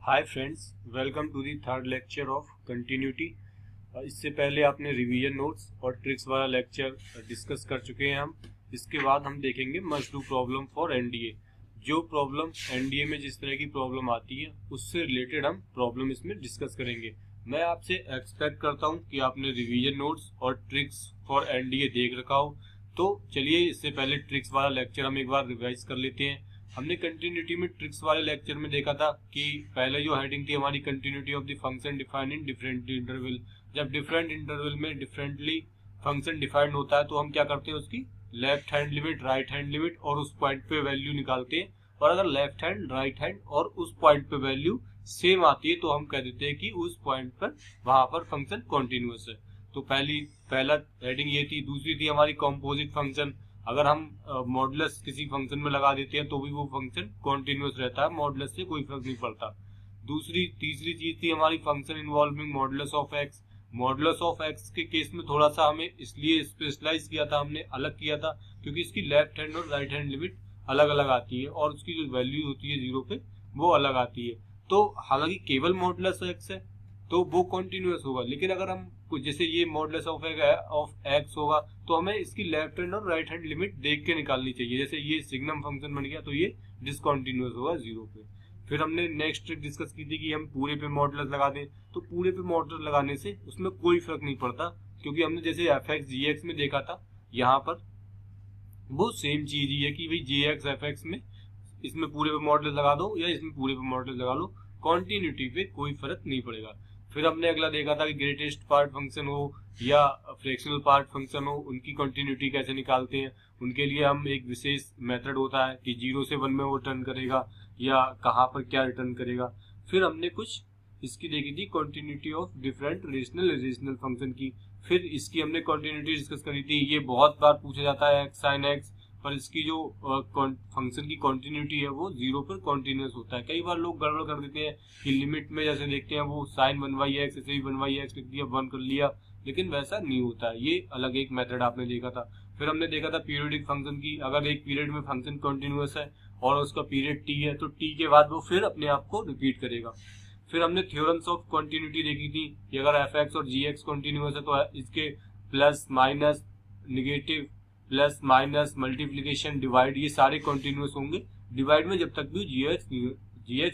Hi friends, welcome to the third lecture of continuity. इससे पहले आपने रिवीजन नोट्स और ट्रिक्स वाला लेक्चर डिस्कस कर चुके हैं हम। इसके बाद हम देखेंगे must do problem for NDA. जो प्रॉब्लम एनडीए में जिस तरह की प्रॉब्लम आती है उससे रिलेटेड हम प्रॉब्लम इसमें डिस्कस करेंगे। मैं आपसे एक्सपेक्ट करता हूं कि आपने रिवीजन नोट्स और ट्रिक्स फॉर एनडीए देख रखा हो। तो चलिए इससे पहले ट्रिक्स वाला लेक्चर हम एक बार रिवाइज कर लेते हैं। हमने कंटिन्यूटी में ट्रिक्स वाले लेक्चर में देखा था कि पहले जो हेडिंग थी हमारी continuity of the function defined in different interval. जब डिफरेंट इंटरवल में डिफरेंटली फंक्शन डिफाइंड होता है तो हम क्या करते हैं, उसकी left hand limit, right hand limit और उस पॉइंट पे वैल्यू निकालते हैं। और अगर लेफ्ट हैंड, राइट हैंड और उस पॉइंट पे वैल्यू सेम आती है तो हम कह देते हैं कि उस पॉइंट पर वहां पर फंक्शन कॉन्टिन्यूअस है। तो पहला हेडिंग ये थी। दूसरी थी हमारी कॉम्पोजिट फंक्शन। अगर हम मॉडुलस किसी फंक्शन में लगा देते हैं तो भी वो फंक्शन कॉन्टिन्यूअस रहता है, मॉडुलस से कोई फर्क नहीं पड़ता। तीसरी चीज थी हमारी function involving modulus of x. Modulus of x के केस में थोड़ा सा हमें इसलिए स्पेशलाइज किया था, हमने अलग किया था क्योंकि इसकी लेफ्ट हैंड और राइट हैंड लिमिट अलग अलग आती है और उसकी जो वैल्यू होती है जीरो पे वो अलग आती है। तो हालांकि केवल मॉडुलस एक्स है तो वो कॉन्टिन्यूअस होगा, लेकिन अगर हम जैसे ये मॉडुलस ऑफ एक्स होगा तो हमें इसकी लेफ्ट हैंड और राइट हैंड लिमिट देख के निकालनी चाहिए। जैसे ये सिग्नम फंक्शन बन गया तो ये डिसकंटिन्यूअस होगा जीरो पे। फिर हमने नेक्स्ट ट्रिक डिस्कस की थी कि हम पूरे पे मॉडुलस लगा दें। तो पूरे पे मॉडुलस लगाने से उसमें कोई फर्क नहीं पड़ता, क्योंकि हमने जैसे एफ एक्स जी एक्स में देखा था, यहाँ पर वो सेम चीज ही है कि भाई जे एक्स एफ एक्स में इसमें पूरे पे मॉडुलस लगा दो या इसमें पूरे पे मॉडुलस लगा लो, कॉन्टिन्यूटी पे कोई फर्क नहीं पड़ेगा। फिर हमने अगला देखा था कि ग्रेटेस्ट पार्ट फंक्शन हो या फ्रैक्शनल पार्ट फंक्शन हो, उनकी कंटिन्यूटी कैसे निकालते हैं। उनके लिए हम एक विशेष मेथड होता है कि 0 से 1 में वो रिटर्न करेगा या कहाँ पर क्या रिटर्न करेगा। फिर हमने कुछ इसकी देखी थी continuity of different rational function की। फिर इसकी हमने कंटिन्यूटी डिस्कस करी थी। ये बहुत बार पूछा जाता है एक्स साइन एक्स, पर इसकी जो फंक्शन की कंटिन्यूटी है वो जीरो पर कॉन्टिन्यूअस होता है। कई बार लोग गड़बड़ कर देते हैं कि लिमिट में जैसे देखते हैं वो साइन 1/x ऐसे ही 1/x लिख दिया, 1 कर लिया, लेकिन वैसा नहीं होता है। ये अलग एक मेथड आपने देखा था। फिर हमने देखा था पीरियोडिक फंक्शन की। अगर एक पीरियड में फंक्शन कंटिन्यूअस है और उसका पीरियड टी है तो टी के बाद वो फिर अपने आप को रिपीट करेगा। फिर हमने थ्योरम्स ऑफ कंटिन्यूटी देखी थी कि अगर एफ एक्स और जी एक्स कंटिन्यूअस है तो इसके plus minus negative, plus minus, multiplication, divide, ये सारे कंटिन्यूअस होंगे डिवाइड में जब तक भी जी एक्स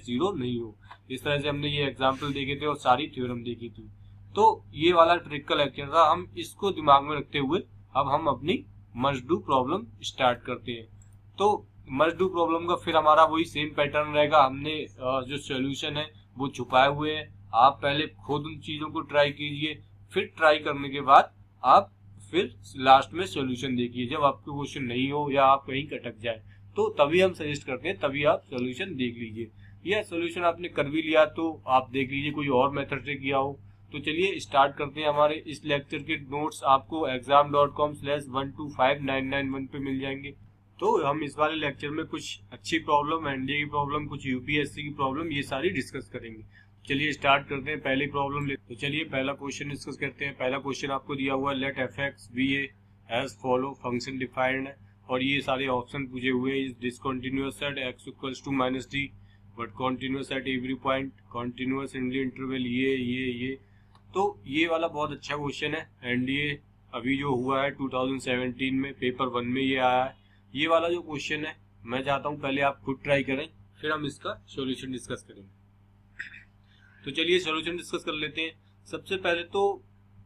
जीरो नहीं हो। इस तरह से हमने ये एग्जाम्पल देखे थे और सारी थ्योरम देखी थी। तो ये वाला ट्रिक का लेक्चर था। हम इसको दिमाग में रखते हुए अब हम अपनी मस्ट डू प्रॉब्लम स्टार्ट करते हैं। तो मस्ट डू प्रॉब्लम का फिर हमारा वही सेम पैटर्न रहेगा। हमने जो सोल्यूशन है वो छुपाए हुए हैं। आप पहले खुद उन चीजों को ट्राई कीजिए, फिर ट्राई करने के बाद आप फिर लास्ट में सॉल्यूशन देखिए। जब आपको क्वेश्चन नहीं हो या आप कहीं कटक जाए तो तभी हम सजेस्ट करते हैं, तभी आप सॉल्यूशन देख लीजिए। या सॉल्यूशन आपने कर भी लिया तो आप देख लीजिए कोई और मेथड से किया हो। तो चलिए स्टार्ट करते हैं। हमारे इस लेक्चर के नोट्स आपको exam.com/125991 पे मिल जाएंगे। तो हम इस वाले लेक्चर में कुछ अच्छी प्रॉब्लम, एनडीए की प्रॉब्लम, कुछ यूपीएससी की प्रॉब्लम, ये सारी डिस्कस करेंगे। चलिए स्टार्ट करते हैं। पहली प्रॉब्लम तो चलिए पहला क्वेश्चन डिस्कस करते हैं। पहला क्वेश्चन आपको दिया हुआ है, let f x be as follow, function defined है और ये सारे ऑप्शन पूछे हुए हैं। Is discontinuous at x equals to -d but continuous at every point, continuous in the interval, ये। तो ये वाला बहुत अच्छा क्वेश्चन है। एनडीए अभी जो हुआ है 2017 में पेपर 1 में ये आया है। ये वाला जो क्वेश्चन है मैं चाहता हूँ पहले आप खुद ट्राई करें, फिर हम इसका सॉल्यूशन डिस्कस करेंगे। तो चलिए सॉल्यूशन डिस्कस कर लेते हैं। सबसे पहले तो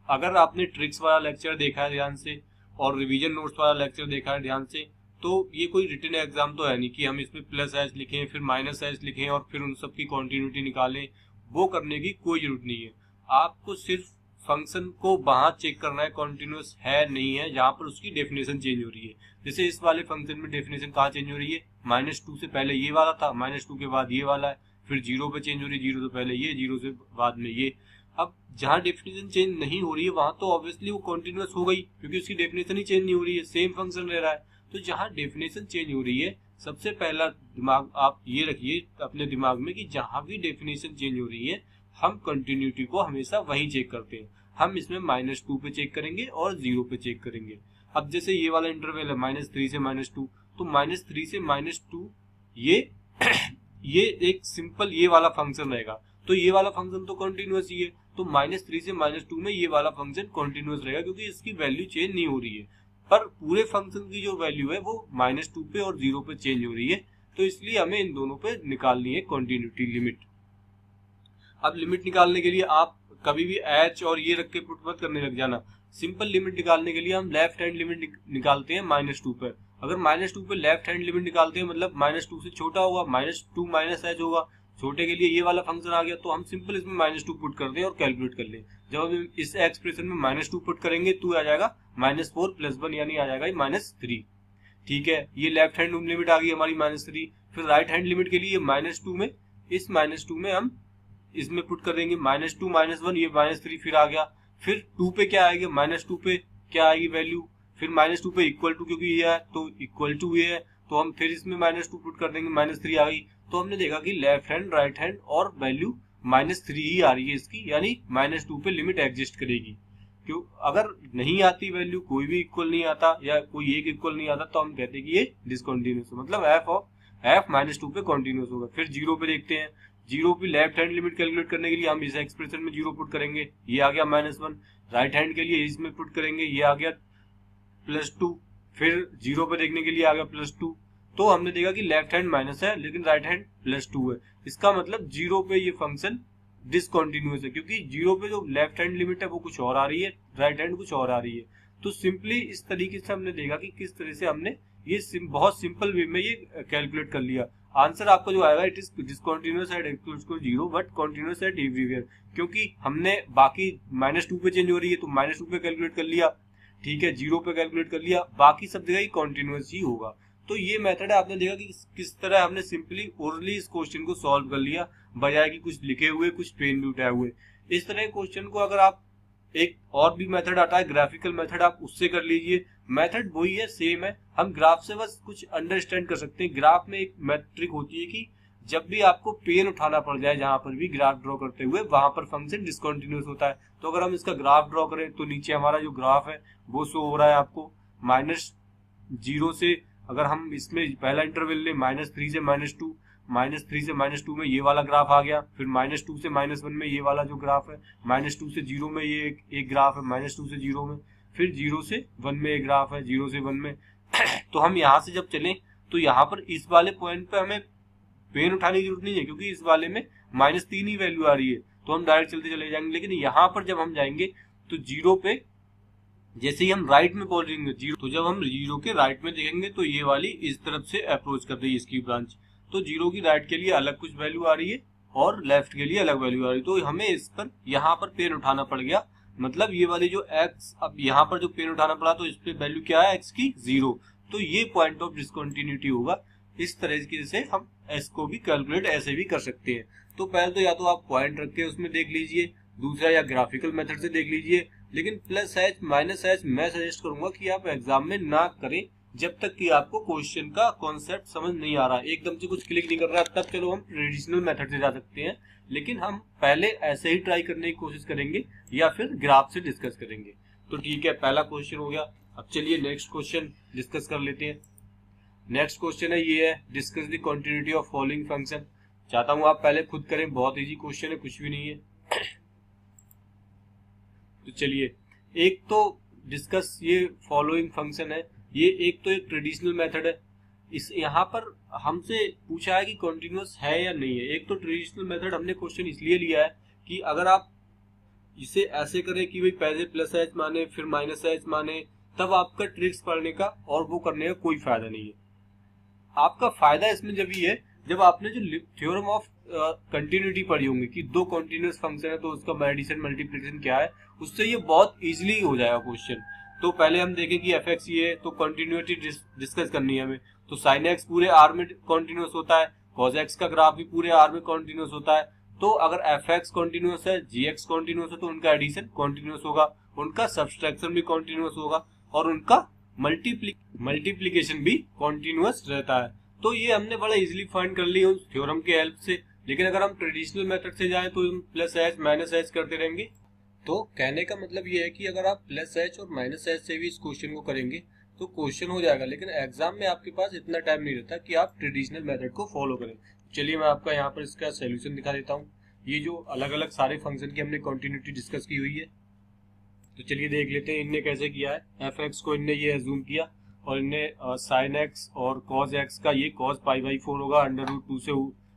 अगर आपने ट्रिक्स वाला लेक्चर देखा है ध्यान से और रिवीजन नोट्स वाला लेक्चर देखा है ध्यान से, तो ये कोई रिटन एग्जाम तो है नहीं कि हम इसमें प्लस एच लिखें फिर माइनस एच लिखें और फिर उन सब की कॉन्टिन्यूटी निकालें। वो करने की कोई जरूरत नहीं है। आपको सिर्फ फंक्शन को वहां चेक करना है कॉन्टिन्यूअस है नहीं है जहां पर उसकी डेफिनेशन चेंज हो रही है। जैसे इस वाले फंक्शन में डेफिनेशन कहाँ चेंज हो रही है, -2 से पहले ये वाला था, -2 के बाद ये वाला है, फिर 0 पे चेंज हो रही है, 0 से पहले ये, 0 से बाद में ये। अब जहां डेफिनेशन चेंज नहीं हो रही है वहां तो ऑब्वियसली वो कॉन्टिन्यूअस हो गई, क्योंकि उसकी डेफिनेशन ही चेंज नहीं हो रही है, सेम फंक्शन रह रहा है। तो जहां डेफिनेशन चेंज हो रही है, सबसे पहला दिमाग आप ये रखिए अपने दिमाग में कि जहां भी डेफिनेशन चेंज हो रही है हम कंटिन्यूटी को हमेशा वही चेक करते हैं। हम इसमें -2 पे चेक करेंगे और 0 पे चेक करेंगे। अब जैसे ये वाला इंटरवल है -3 से -2, तो -3 से -2 ये ये एक सिंपल ये वाला फंक्शन रहेगा, तो ये वाला फंक्शन तो कंटिन्यूअस ही है, तो -3 से -2 में ये वाला फंक्शन कंटिन्यूअस रहेगा क्योंकि इसकी वैल्यू चेंज नहीं हो रही है। पर पूरे फंक्शन की जो वैल्यू है वो -2 पे और 0 पे चेंज हो रही है, तो इसलिए हमें इन दोनों पे निकालनी है कंटिन्यूटी लिमिट। अब लिमिट निकालने के लिए आप कभी भी h और ये रख के पुट मत करने लग जाना। सिंपल लिमिट निकालने के लिए हम लेफ्ट हैंड लिमिट निकालते हैं -2 पे। अगर -2 पे लेफ्ट हैंड लिमिट निकालते हैं मतलब -2 से छोटा होगा, -2 -h होगा, छोटे के लिए ये वाला फंक्शन आ गया, तो हम सिंपल इसमें -2 पुट कर दें और कैलकुलेट कर लें। जब हम इस एक्सप्रेशन में -2 पुट करेंगे तो आ जाएगा -4 + 1 यानी आ जाएगा -3। ठीक है, ये लेफ्ट हैंड लिमिट आ गई हमारी -3। फिर राइट हैंड लिमिट के लिए -2 में इस -2 में हम इसमें पुट कर देंगे -2 -1, ये -3 फिर आ गया। फिर 2 पे क्या आएगा, -2 पे क्या आएगी वैल्यू, फिर -2 पे इक्वल टू, क्योंकि ये है तो इक्वल टू ये है, तो हम फिर इसमें -2 पुट कर देंगे, -3 आ गई। तो हमने देखा कि लेफ्ट हैंड राइट हैंड और वैल्यू -3 ही आ रही है इसकी, यानी -2 पे लिमिट एग्जिस्ट करेगी। क्यों, अगर नहीं आती वैल्यू, कोई भी इक्वल नहीं आता या कोई एक इक्वल नहीं आता, तो हम कहते हैं कि ये डिसकंटिन्यूअस है, मतलब f -2 पे कंटिन्यूअस होगा। फिर 0 पे देखते हैं, 0 पे लेफ्ट हैंड लिमिट कैलकुलेट करने के लिए हम इस एक्सप्रेशन में 0 पुट करेंगे, ये आ गया -1। राइट हैंड के लिए इसमें पुट करेंगे, ये आ गया +2। फिर 0 पे देखने के लिए आ गया +2। तो हमने देखा कि लेफ्ट हैंड माइनस है लेकिन राइट हैंड +2 है। इसका मतलब 0 पे ये फंक्शन डिसकंटिन्यूअस है, क्योंकि 0 पे जो लेफ्ट हैंड लिमिट है वो कुछ और आ रही है, राइट हैंड कुछ और आ रही है। तो सिंपली इस तरीके से हमने देखा कि किस तरह से हमने ये बहुत सिंपल वे में ये कैलकुलेट कर लिया। आंसर आपका जो आएगा, it is discontinuous at x=0 but continuous at everywhere, क्योंकि हमने बाकी -2 पे चेंज हो रही है तो -2 पे कैलकुलेट कर लिया, ठीक है, 0 पे कैलकुलेट कर लिया, बाकी सब जगह ही कंटिन्यूअस ही होगा। तो ये मेथड है, आपने देखा कि किस तरह हमने सिंपली ओरली इस क्वेश्चन को सॉल्व कर लिया, बजाय कि कुछ लिखे हुए कुछ पेन भी उठाए हुए। इस तरह के क्वेश्चन को अगर आप, एक और भी मेथड आता है ग्राफिकल मेथड, आप उससे कर लीजिए। मेथड वही है, सेम है, हम ग्राफ से बस कुछ अंडरस्टैंड कर सकते हैं। ग्राफ में एक मैट्रिक होती है कि जब भी आपको पेन उठाना पड़ जाए, जहां पर भी ग्राफ ड्रॉ करते हुए, वहां पर फंक्शन डिसकंटिन्यूअस होता है। तो अगर हम इसका ग्राफ ड्रॉ करें तो नीचे हमारा जो ग्राफ है वो शो हो रहा है आपको -0 से, अगर हम इसमें पहला इंटरवल ले -3 से -2, -3 से -2 में ये वाला ग्राफ आ गया, फिर -2 से -1 में ये वाला जो ग्राफ है, -2 से 0 में ये एक ग्राफ है, -2 से 0 में, फिर 0 से 1 में एक ग्राफ है, 0 से 1 में। तो हम यहाँ से जब चलें तो यहाँ पर इस वाले पॉइंट पे हमें पेन उठाने की जरूरत नहीं है, क्योंकि इस वाले में -3 ही वैल्यू आ रही है, तो हम डायरेक्ट चलते चले जाएंगे। लेकिन यहाँ पर जब हम जाएंगे तो 0 पे जैसे ही हम राइट में पहुंचेंगे 0, तो जब हम 0 के राइट में देखेंगे तो ये वाली इस तरफ से अप्रोच कर रही है इसकी ब्रांच, तो 0 की राइट के लिए अलग कुछ वैल्यू आ रही है और लेफ्ट के लिए अलग वैल्यू आ रही है। तो हमें इस पर यहाँ पर पेन उठाना पड़ गया, मतलब ये वाली जो x, अब यहाँ पर जो पेन उठाना पड़ा तो इस पे वैल्यू क्या है x की 0, तो ये पॉइंट ऑफ डिसकंटिन्यूटी होगा। इस तरह से हम s को भी कैलकुलेट ऐसे भी कर सकते हैं। तो पहले तो या तो आप पॉइंट रख के उसमें देख लीजिए, दूसरा या ग्राफिकल मेथड से देख लीजिए। लेकिन +h -h मैं सजेस्ट करूंगा कि आप एग्जाम में ना करें जब तक कि आपको क्वेश्चन का कॉन्सेप्ट समझ नहीं आ रहा, एकदम से कुछ क्लिक नहीं कर रहा, तब चलो हम ट्रेडिशनल मेथड से जा सकते हैं। लेकिन हम पहले ऐसे ही ट्राई करने की कोशिश करेंगे या फिर ग्राफ से डिस्कस करेंगे। तो ठीक है, पहला क्वेश्चन हो गया। अब चलिए नेक्स्ट क्वेश्चन डिस्कस कर लेते हैं। नेक्स्ट क्वेश्चन है, ये है discuss the continuity of following function. चाहता हूं आप पहले खुद करें, बहुत इजी क्वेश्चन है, कुछ भी नहीं है। तो चलिए, एक तो डिस्कस ये फॉलोइंग फंक्शन है, ये एक तो एक ट्रेडिशनल मेथड है। इस यहाँ पर हमसे पूछा है कि कंटिन्यूअस है या नहीं है। एक तो ट्रेडिशनल मेथड हमने क्वेश्चन इसलिए लिया है कि अगर आप इसे ऐसे करें कि भाई पहले +h माने फिर -h माने, तब आपका ट्रिक्स पढ़ने का और वो करने का कोई फायदा नहीं है। आपका फायदा इसमें जब ये है जब आपने जो थ्योरम ऑफ कंटिन्यूटी पढ़ी होंगी कि दो कंटिन्यूअस फंक्शन है तो उसका एडिशन मल्टीप्लिकेशन क्या है, उससे ये बहुत इजीली हो जाएगा क्वेश्चन। तो पहले हम देखें कि fx ये है तो कंटिन्यूटी डिस्कस करनी है हमें। तो sin x पूरे r में कंटिन्यूअस होता है, cos x का ग्राफ भी पूरे r में कंटिन्यूअस होता है। तो अगर fx कंटिन्यूअस है, gx कंटिन्यूअस है, तो उनका एडिशन कंटिन्यूअस होगा, उनका सब्सट्रैक्शन भी कंटिन्यूअस होगा और उनका मल्टीप्लिकेशन भी कंटिन्यूअस रहता है। तो ये हमने बड़ा इजीली फाइंड कर लिया उस थ्योरम के हेल्प से। लेकिन अगर हम ट्रेडिशनल मेथड से जाएं तो हम +h -h करते रहेंगे। तो कहने का मतलब ये है कि अगर आप +h और -h से भी इस क्वेश्चन को करेंगे तो क्वेश्चन हो जाएगा, लेकिन एग्जाम में आपके पास इतना टाइम नहीं रहता कि आप ट्रेडिशनल मेथड को फॉलो करें। चलिए मैं आपका यहाँ पर इसका सोल्यूशन दिखा देता हूँ। ये जो अलग अलग सारे फंक्शन की हमने कंटिन्यूटी डिस्कस की हुई है, तो चलिए देख लेते हैं इनने कैसे किया है। एफ एक्स को इनने ये एज्यूम किया और इनने साइन एक्स और कॉज एक्स का ये कॉज पाई बाई 4 होगा, √2 से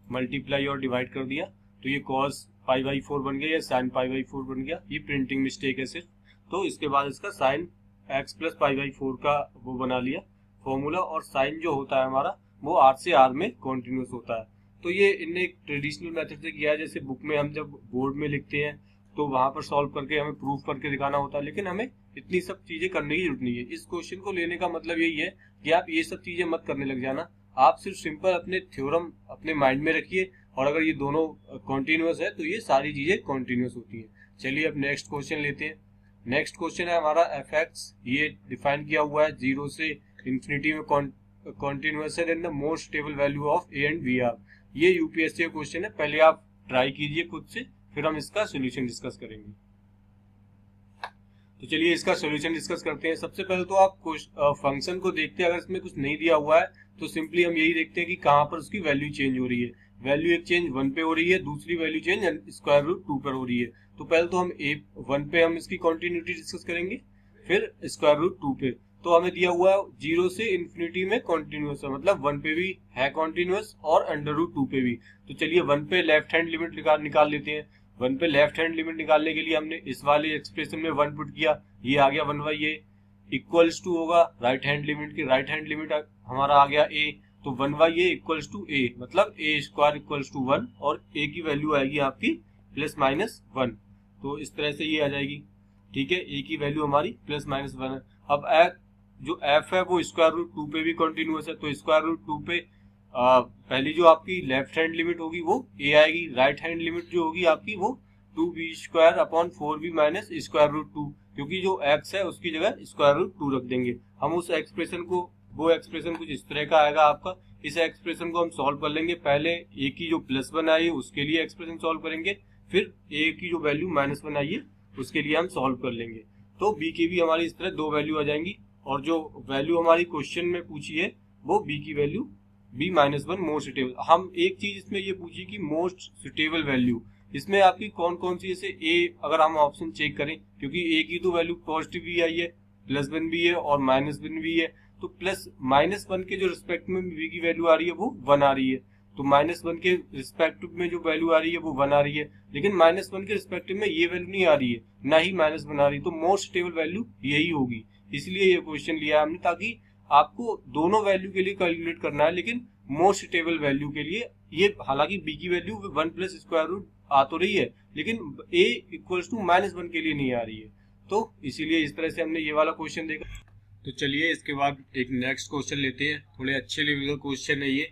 मल्टीप्लाई और डिवाइड कर दिया, तो ये कॉज पाई बाई 4 बन गया, ये साइन पाई बाई 4 बन गया। ये प्रिंटिंग मिस्टेक है सिर्फ। तो इसके बाद इसका sine x plus pi by 4 का वो बना लिया फॉर्मूला, और साइन जो होता है हमारा वो आर से आर में कॉन्टिन्यूस होता है। तो ये इनने एक ट्रेडिशनल मेथड से किया है, जैसे बुक में हम जब बोर्ड में लिखते हैं तो वहां पर सॉल्व करके हमें प्रूफ करके दिखाना होता है, लेकिन हमें इतनी सब चीजें करने की जरूरत नहीं है। इस क्वेश्चन को लेने का मतलब यही है कि आप ये सब चीजें मत करने लग जाना, आप सिर्फ सिंपल अपने थ्योरम अपने माइंड में रखिए, और अगर ये दोनों कॉन्टिन्यूस है तो ये सारी चीजें कॉन्टिन्यूस होती है। चलिए अब नेक्स्ट क्वेश्चन लेते हैं। नेक्स्ट क्वेश्चन है हमारा एफ एक्स, ये डिफाइन किया हुआ है 0 से इंफिनिटी में कॉन्टिन्यूस है, then the most stable value of a and b are. ये यूपीएससी का क्वेश्चन है, पहले आप ट्राई कीजिए खुद से, फिर हम इसका सोल्यूशन डिस्कस करेंगे। तो चलिए इसका सोल्यूशन डिस्कस करते हैं। सबसे पहले तो आप फंक्शन को देखते हैं, अगर इसमें कुछ नहीं दिया हुआ है तो सिंपली हम यही देखते हैं कि कहां पर उसकी वैल्यू चेंज हो रही है। वैल्यू एक चेंज 1 पे हो रही है, दूसरी वैल्यू चेंज स्क्वायर रूट 2 पर हो रही है। तो पहले तो हम 1 पे हम इसकी कॉन्टिन्यूटी डिस्कस करेंगे, फिर स्क्वायर रूट 2 पे। तो हमें दिया हुआ है 0 से इंफिनिटी में कॉन्टिन्यूस है, मतलब 1 पे भी है कॉन्टिन्यूस और √2 पे भी। तो चलिए 1 पे लेफ्ट हैंड लिमिट निकाल लेते हैं। 1 पे लेफ्ट हैंड लिमिट निकालने के लिए हमने इस वाले एक्सप्रेशन में 1 पुट किया, ये आ गया 1/a इक्वल्स टू होगा राइट हैंड लिमिट की, राइट हैंड लिमिट हमारा आ गया a, तो 1/a इक्वल्स टू a, मतलब a स्क्वायर इक्वल्स टू 1, और a की वैल्यू आएगी आपकी ±1। तो इस तरह से ये आ जाएगी, ठीक है। a की वैल्यू हमारी ±1 है। अब जो f है वो स्क्वायर रूट 2 पे भी कॉन्टिन्यूस है, तो स्क्वायर रूट 2 पे पहली जो आपकी लेफ्ट हैंड लिमिट होगी वो a आएगी, राइट हैंड लिमिट जो होगी आपकी वो 2b² upon 4b minus square root 2, क्योंकि जो x है उसकी जगह स्क्वायर रूट 2 रख देंगे। हम उस एक्सप्रेशन को, वो एक्सप्रेशन कुछ इस तरह का आएगा आपका। इस एक्सप्रेशन को हम सॉल्व कर लेंगे, पहले a की जो +1 आई है उसके लिए एक्सप्रेशन सॉल्व करेंगे, फिर a की जो वैल्यू -1 आई है उसके लिए हम सॉल्व कर लेंगे। तो b की भी हमारी इस तरह 2 वैल्यू आ जाएंगी, और जो वैल्यू हमारी क्वेश्चन में पूछी है वो b की वैल्यू b-1 मोस्ट सुटेबल। हम एक चीज इसमें ये पूछी कि मोस्ट सुटेबल वैल्यू, इसमें आपकी कौन कौन सी, जैसे a अगर हम ऑप्शन चेक करें, क्योंकि a की तो वैल्यू पॉजिटिव भी आई है, +1 भी है और -1 भी है, तो -1 के जो रिस्पेक्ट में b की वैल्यू आ रही है वो 1 आ रही है, तो -1 के रिस्पेक्टिव में जो वैल्यू आ रही है वो 1 आ रही है, लेकिन -1 के रिस्पेक्टिव में ये वैल्यू नहीं आ रही है, ना ही -1 आ रही है, तो मोस्ट स्टेबल वैल्यू यही होगी। इसलिए ये क्वेश्चन लिया हमने, ताकि आपको दोनों वैल्यू के लिए कैलकुलेट करना है, लेकिन मोस्ट स्टेबल वैल्यू के लिए ये, हालांकि b की वैल्यू 1 + स्क्वायर रूट आ तो रही है, लेकिन a इक्वल्स टू -1 के लिए नहीं आ रही है, तो इसीलिए इस तरह से हमने ये वाला क्वेश्चन देखा। तो चलिए इसके बाद एक नेक्स्ट क्वेश्चन लेते हैं, थोड़े अच्छे लेवल का क्वेश्चन है ये।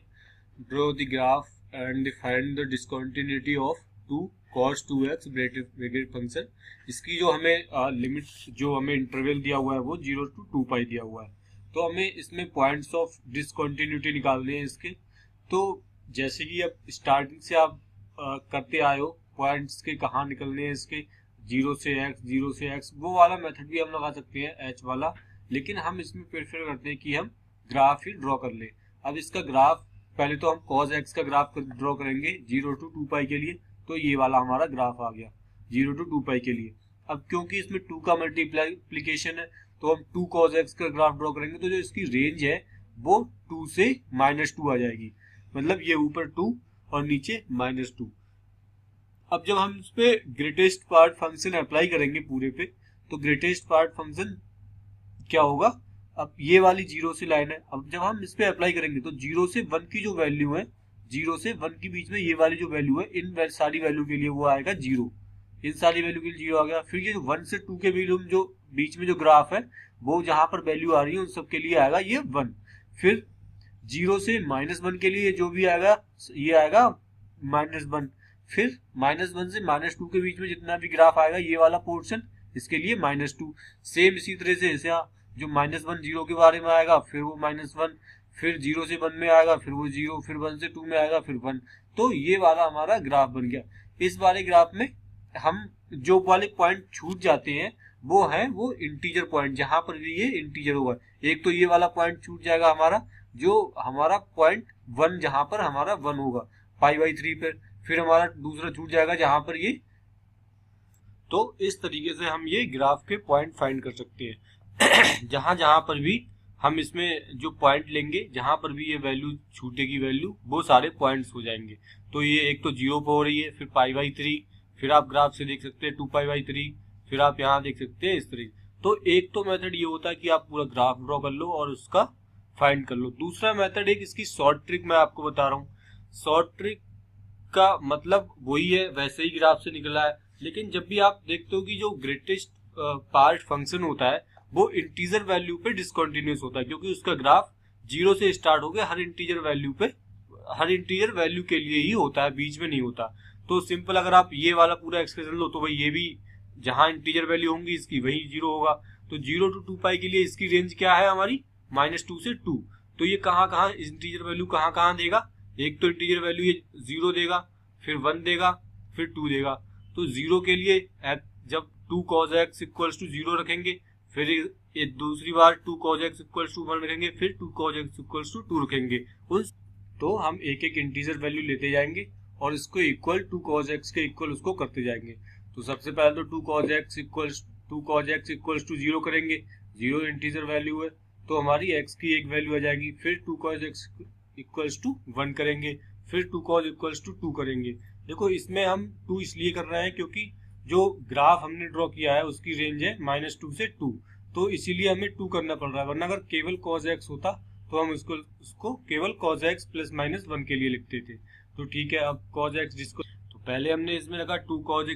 Draw the graph and find the discontinuity of 2 cos 2x bracket function. इसकी जो हमें लिमिट, जो हमें इंटरवल दिया हुआ है वो 0 to 2π दिया हुआ है, तो हमें इसमें पॉइंट्स ऑफ डिसकंटिन्यूटी निकालने हैं इसके। तो जैसे कि अब स्टार्टिंग से आप करते आए हो, पॉइंट्स के कहाँ निकलने हैं इसके, 0 से x, वो वाला मेथड भी हम लगा सकते हैं h वाला, लेकिन हम इसमें प्रेफर करते हैं कि हम ग्राफ ही ड्रॉ कर ले। अब इसका ग्राफ, पहले तो हम cos x का ग्राफ ड्रॉ करेंगे 0 to 2π के लिए, तो ये वाला हमारा ग्राफ आ गया 0 to 2π के लिए। अब क्योंकि इसमें 2 का मल्टीप्लिकेशन है, तो हम 2 cos x का ग्राफ ड्रॉ करेंगे, तो जो इसकी रेंज है वो 2 से -2 आ जाएगी, मतलब ये ऊपर 2 और नीचे -2। अब जब हम इस पे ग्रेटेस्ट पार्ट फंक्शन अप्लाई करेंगे पूरे पे, तो ग्रेटेस्ट पार्ट फंक्शन क्या होगा, अब ये वाली 0 से लाइन है, अब जब हम इस पे अप्लाई करेंगे तो 0 से 1 की जो वैल्यू है, 0 से 1 के बीच में ये वाली जो वैल्यू है, इन सारी वैल्यू के लिए वो आएगा 0, इन सारी वैल्यू के लिए 0 आ गया। फिर ये 1 से 2 के बीच में जो ग्राफ है, वो जहां पर वैल्यू आ रही है उन सब के लिए आएगा ये 1। फिर 0 से -1 के लिए जो भी आएगा ये आएगा -1। फिर -1 से -2 के बीच में जितना भी ग्राफ आएगा, ये वाला पोर्शन, इसके लिए -2। सेम इसी तरह से ऐसे जो -1 0 के बारे में आएगा, फिर वो -1, फिर 0 से 1 में आएगा, फिर वो 0, फिर 1 से 2 में आएगा, फिर 1। तो ये वाला हमारा ग्राफ बन गया। इस वाले ग्राफ में हम जो वाले पॉइंट छूट जाते हैं वो है वो इंटीजर पॉइंट, जहां पर भी ये इंटीजर होगा। एक तो ये वाला पॉइंट छूट जाएगा हमारा, जो हमारा पॉइंट 1, जहां पर हमारा 1 होगा। π/3 पर, फिर हमारा दूसरा छूट जाएगा जहां पर ये। तो इस तरीके से हम ये ग्राफ के पॉइंट फाइंड कर सकते हैं। जहां जहां पर भी हम इसमें जो पॉइंट लेंगे, जहां पर भी ये वैल्यू छूटेगी वैल्यू, वो सारे पॉइंट्स हो जाएंगे। तो ये एक तो 0 पे हो रही है, फिर π/3, फिर आप ग्राफ से देख सकते हैं 2π/3, फिर आप यहाँ देख सकते हैं इस तरीके। तो एक तो मेथड ये होता है कि आप पूरा ग्राफ ड्रॉ कर लो और उसका फाइंड कर लो। दूसरा मेथड एक इसकी शॉर्ट ट्रिक मैं आपको बता रहा हूँ। शॉर्ट ट्रिक का मतलब वही है, वैसे ही ग्राफ से निकला है, लेकिन जब भी आप देखते हो कि जो ग्रेटेस्ट पार्ट फंक्शन होता है वो इंटीजर वैल्यू पे डिसकंटिन्यूअस होता है, क्योंकि उसका ग्राफ 0 से स्टार्ट होकर हर इंटीजर वैल्यू के लिए ही होता है, बीच में नहीं होता। तो सिंपल अगर आप ये वाला पूरा एक्सप्रेशन लो तो भाई ये भी जहां इंटीजर वैल्यू होंगी इसकी वही 0 होगा। तो 0 to 2π के लिए इसकी रेंज क्या है हमारी, -2 से 2। तो ये कहाँ इंटीजर वैल्यू कहाँ देगा, एक तो इंटीजर वैल्यू ये 0 देगा, फिर 1 देगा, फिर 2 देगा। तो 0 के लिए जब 2 cos x इक्वल्स टू 0 रखेंगे, फिर ये दूसरी बार 2 cos x इक्वल्स टू 1 रखेंगे, फिर 2 cos x इक्वल्स टू 2 रखेंगे। तो हम एक एक इंटीजर वैल्यू लेते जाएंगे और इसको इक्वल 2 cos x के इक्वल उसको करते जाएंगे। तो सबसे पहले तो 2 cos x इक्वल्स टू 0 करेंगे, 0 इंटीजर वैल्यू है तो हमारी x की एक वैल्यू आ जाएगी। फिर 2 cos x इक्वल्स टू 1 करेंगे, फिर 2 cos इक्वल्स टू 2 करेंगे। देखो इसमें हम 2 इसलिए कर रहे हैं क्योंकि जो ग्राफ हमने ड्रॉ किया है उसकी रेंज है -2 से 2, तो इसीलिए हमें 2 करना पड़ रहा है। वरना अगर केवल cos x होता तो हम उसको केवल cos x प्लस -1 के लिए लिखते थे। तो ठीक है, अब cos x जिसको तो पहले हमने इसमें लगा 2 cos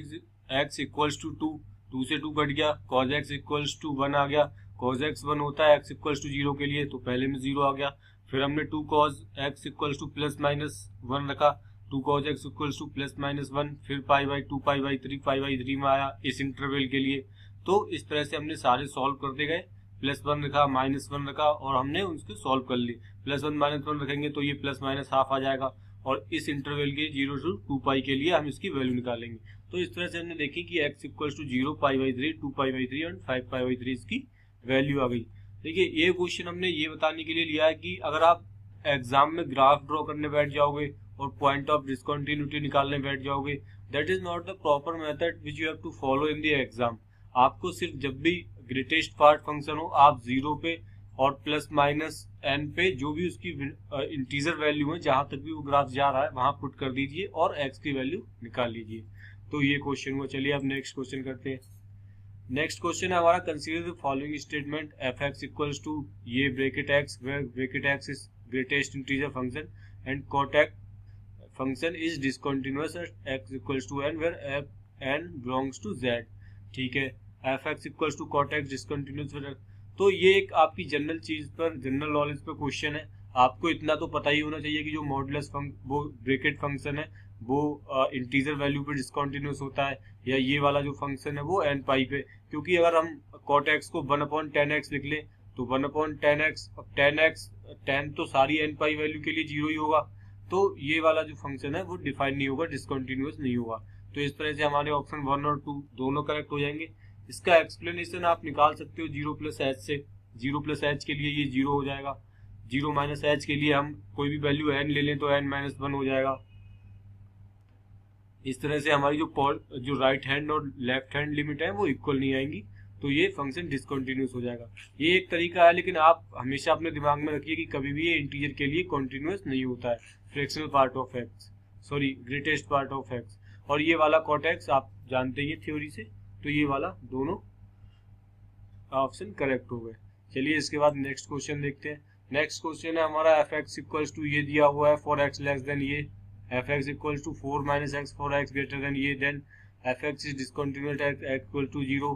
x इक्वल्स टू 2, 2 से 2 कट गया, cos x इक्वल्स टू 1 आ गया। cos x 1 होता है x इक्वल्स टू 0 के लिए, तो पहले में 0 आ गया। फिर हमने 2 cos x इक्वल्स टू +-1 रखा, 2 cos x इक्वल्स टू +-1, फिर π/2 π/3 में आया इस इंटरवल के लिए। तो इस तरह से हमने सारे सॉल्व करते गए, +1 रखा, -1 रखा और हमने उसको सॉल्व कर ली। +1 -1 रखेंगे तो ये ± आ जाएगा और इस इंटरवल के 0 to 2π के लिए हम इसकी वैल्यू निकालेंगे। तो इस तरह से हमने देखी कि x इक्वल्स टू 0, π/3, 2π/3 और 5π/3 इसकी वैल्यू आ गई। देखिए ये क्वेश्चन हमने ये बताने के लिए लिया है कि अगर आप एग्जाम में ग्राफ ड्रॉ करने बैठ जाओगे और पॉइंट ऑफ डिसकंटिन्यूटी निकालने बैठ जाओगे, that is not the proper method which you have to follow in the exam. आपको सिर्फ जब भी ग्रेटेस्ट पार्ट फंक्शन हो आप 0 पे और ±n पे जो भी उसकी इंटीजर वैल्यू है, जहां तक भी वो ग्राफ जा रहा है वहां पुट कर दीजिए और x की वैल्यू निकाल लीजिए। तो ये क्वेश्चन हुआ। चलिए अब नेक्स्ट क्वेश्चन करते हैं। नेक्स्ट क्वेश्चन है हमारा, consider the following statement f(x) equals to ये bracket x where bracket x is greatest integer function and cot x function is discontinuous at x equals to n where n belongs to z। ठीक है, f(x) equals to cot x discontinuous. तो ये एक आपकी general चीज पर, general knowledge पर question है। आपको इतना तो पता ही होना चाहिए कि जो मॉडुलस वो ब्रैकेट फंक्शन है वो इंटीजर वैल्यू पे डिसकंटिन्यूअस होता है, या ये वाला जो फंक्शन है वो n π पे। क्योंकि अगर हम cot x को 1/10x लिख लें तो 1/10x, 10 तो सारी n π वैल्यू के लिए 0 ही होगा। तो ये वाला जो फंक्शन है वो डिफाइन नहीं होगा, डिसकंटिन्यूअस नहीं होगा। तो इस तरह से हमारे ऑप्शन 1 और 2 दोनों करेक्ट हो जाएंगे। इसका एक्सप्लेनेशन आप निकाल सकते हो 0+h से। 0+h के लिए ये 0 हो जाएगा, 0 - h के लिए हम कोई भी वैल्यू n ले लें तो n-1 हो जाएगा। इस तरह से हमारी जो राइट हैंड और लेफ्ट हैंड लिमिट है वो इक्वल नहीं आएंगी, तो ये फंक्शन डिसकंटिन्यूअस हो जाएगा। ये एक तरीका है, लेकिन आप हमेशा अपने दिमाग में रखिए कि कभी भी ये इंटीजर के लिए कॉन्टिन्यूअस नहीं होता है। Fractional part of x, sorry greatest part of x, और ये वाला cot x आप जानते ही थ्योरी से। तो ये वाला दोनों ऑप्शन करेक्ट हो गए। चलिए इसके बाद नेक्स्ट क्वेश्चन देखते हैं। नेक्स्ट क्वेश्चन है हमारा f(x) इक्वल्स टू ये दिया हुआ है फॉर x लेस देन ये, f(x) equals to 4 - x for x greater than ये, then f(x) is discontinuous at x equal to 0,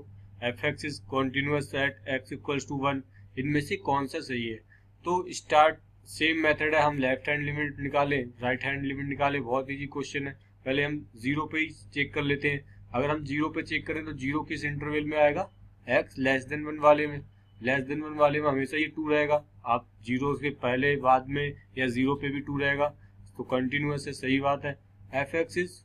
f(x) is continuous at x equals to 1। इनमें से कौन सा सही है? तो स्टार्ट सेम मेथड है, हम लेफ्ट हैंड लिमिट निकालें, राइट हैंड लिमिट निकालें। बहुत इजी क्वेश्चन है। पहले हम 0 पे ही चेक कर लेते हैं। अगर हम 0 पे चेक करें तो 0 किस इंटरवल में आएगा? x लेस देन 1 वाले में। लेस देन 1 वाले में हमेशा ये 2 रहेगा। आप 0 के पहले बाद में या 0 पे भी 2 रहेगा, तो कंटिन्यूअस है, सही बात है। f(x) is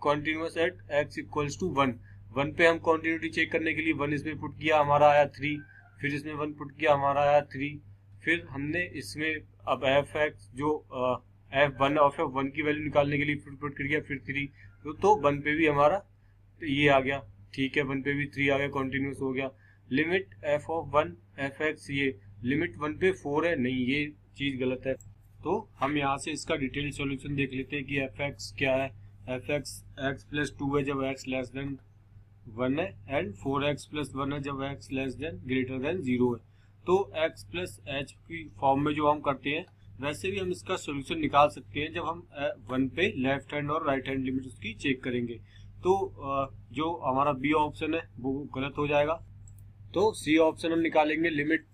continuous at x equals to 1। 1 पे हम कंटिन्यूटी चेक करने के लिए 1 इसमें पुट किया, हमारा आया 3, फिर इसमें 1 पुट किया, हमारा आया 3, फिर हमने इसमें अब f(x) जो F1 ऑफ F1 की वैल्यू निकालने के लिए पुट कर गया, फिर 3 तो 1 पे भी हमारा ये आ गया, ठीक है, 1 पे भी 3 आ गया, कॉन्टिन्यूस हो गया। लिमिट f ऑफ 1 fx, ये लिमिट 1 पे 4 है, नहीं ये चीज गलत है। तो हम यहाँ से इसका डिटेल सॉल्यूशन देख लेते हैं कि fx क्या है। fx x प्लस 2 है जब x लेस देन 1 है, एंड 4x प्लस 1 है जब x less than greater than 0 है। तो x प्लस h की फॉर्म में जो हम करते हैं वैसे भी हम इसका सोल्यूशन निकाल सकते हैं जब हम 1 पे लेफ्ट हैंड और राइट हैंड लिमिट उसकी चेक करेंगे। तो जो हमारा बी ऑप्शन है वो गलत हो जाएगा। तो सी ऑप्शन हम निकालेंगे, limit